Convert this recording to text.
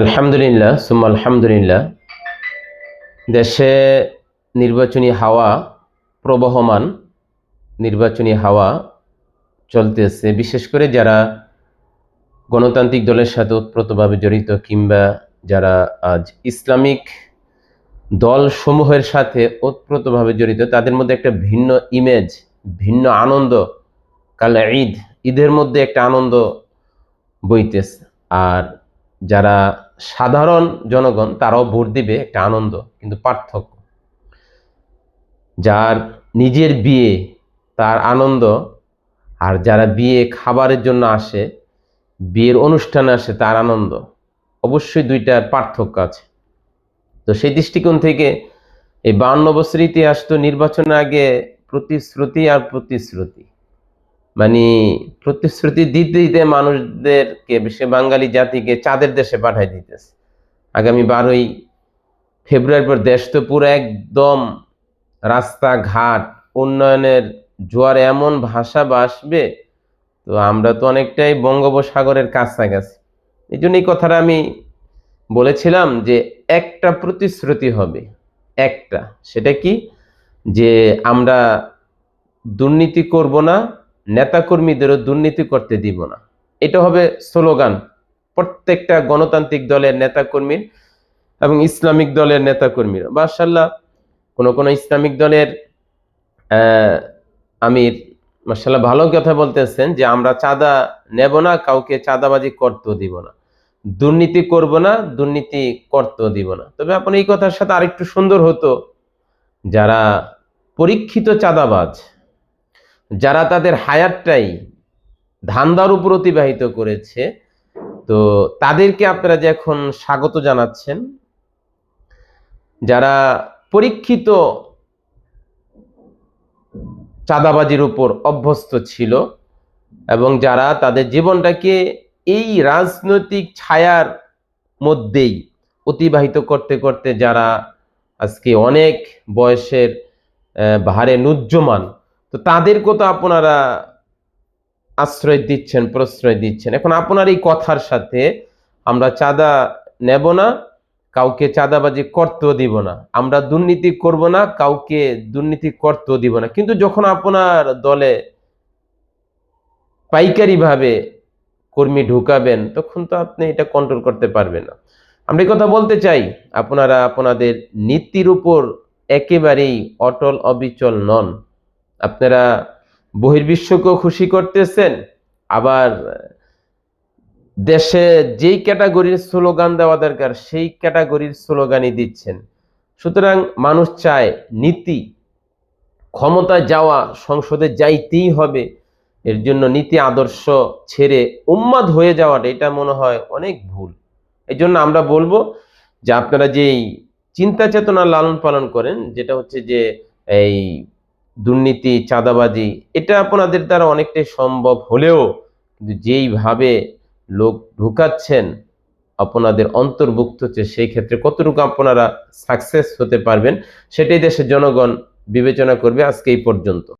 আলহামদুলিল্লাহ সুম্মা আলহামদুলিল্লাহ। দেশে নির্বাচনী হাওয়া প্রবহমান, নির্বাচনী হাওয়া চলতেছে। বিশেষ করে যারা গণতান্ত্রিক দলের সাথে ওতপ্রোতভাবে জড়িত কিংবা যারা আজ ইসলামিক দল সমূহের সাথে ওতপ্রোতভাবে জড়িত, তাদের মধ্যে একটা ভিন্ন ইমেজ, ভিন্ন আনন্দ। কাল ঈদের মধ্যে একটা আনন্দ বইতেছে। আর যারা সাধারণ জনগণ তারাও ভোট দিবে, একটা আনন্দ। কিন্তু পার্থক্য, যার নিজের বিয়ে তার আনন্দ, আর যারা বিয়ে খাবারের জন্য আসে, বিয়ের অনুষ্ঠানে আসে, তার আনন্দ। অবশ্যই দুইটার পার্থক্য আছে। তো সেই দৃষ্টিকোণ থেকে এই 52 বছর ইতিহাস তো নির্বাচনের আগে প্রতিশ্রুতি আর প্রতিশ্রুতি, মানে প্রতিশ্রুতি দিতে দিতে মানুষদেরকে, বিশেষ বাঙালি জাতিকে চাঁদের দেশে পাঠাই দিতেছে। আগামী 12ই ফেব্রুয়ারি পর দেশ তো পুরো একদম রাস্তাঘাট উন্নয়নের জোয়ার এমন ভাষা বাসবে, তো আমরা তো অনেকটাই বঙ্গোপসাগরের কাছাকাছি। এই জন্য এই কথাটা আমি বলেছিলাম যে একটা প্রতিশ্রুতি হবে, একটা। সেটা কি? যে আমরা দুর্নীতি করব না, নেতাকর্মীদেরও দুর্নীতি করতে দিব না। এটা হবে স্লোগান প্রত্যেকটা গণতান্ত্রিক দলের নেতাকর্মীর এবং ইসলামিক দলের নেতাকর্মীরা। মাশাআল্লাহ, কোন ইসলামিক দলের আমির মাশাআল্লাহ ভালো কথা বলতেছেন যে আমরা চাঁদা নেব না, কাউকে চাঁদাবাজি করতেও দিব না, দুর্নীতি করব না, দুর্নীতি করতেও দিব না। তবে আপনি এই কথার সাথে আরেকটু সুন্দর হতো, যারা পরীক্ষিত চাঁদাবাজ, যারা তাদের হায়াতটাই ধান্দার উপর অতিবাহিত করেছে, তো তাদেরকে আপনারা যে এখন স্বাগত জানাচ্ছেন। যারা পরীক্ষিত চাঁদাবাজির উপর অভ্যস্ত ছিল এবং যারা তাদের জীবনটাকে এই রাজনৈতিক ছায়ার মধ্যেই অতিবাহিত করতে করতে যারা আজকে অনেক বয়সের ভারে নুজ্জমান, তো তাদেরকে তো আপনারা আশ্রয় দিচ্ছেন, প্রশ্রয় দিচ্ছেন। এখন আপনার এই কথার সাথে আমরা চাঁদা নেব না, কাউকে চাঁদাবাজি করতেও দিব না, আমরা দুর্নীতি করব না, কাউকে দুর্নীতি করতেও দিব না, কিন্তু যখন আপনার দলে পাইকারি ভাবে কর্মী ঢুকাবেন, তখন তো আপনি এটা কন্ট্রোল করতে পারবেন না। আমরা এই কথা বলতে চাই, আপনারা আপনাদের নীতির উপর একেবারেই অটল অবিচল নন। আপনারা বহির্বিশ্বকেও খুশি করতেছেন, আবার দেশে যেই ক্যাটাগরির স্লোগান দেওয়া দরকার সেই ক্যাটাগরির স্লোগানই দিচ্ছেন। সুতরাং মানুষ চায় নীতি, ক্ষমতায় যাওয়া, সংসদে যাইতেই হবে। এর জন্য নীতি আদর্শ ছেড়ে উন্মাদ হয়ে যাওয়াটা, এটা মনে হয় অনেক ভুল। এই জন্য আমরা বলবো যে আপনারা যেই চিন্তা চেতনা লালন পালন করেন, যেটা হচ্ছে যে এই দুর্নীতি, চাঁদাবাজি, এটা আপনাদের দ্বারা অনেকটাই সম্ভব হলেও কিন্তু যেইভাবে লোক ঢুকাচ্ছেন আপনাদের অন্তর্ভুক্ত হচ্ছে, সেই ক্ষেত্রে কতটুকু আপনারা সাকসেস হতে পারবেন সেটাই দেশের জনগণ বিবেচনা করবে। আজকে এই পর্যন্ত।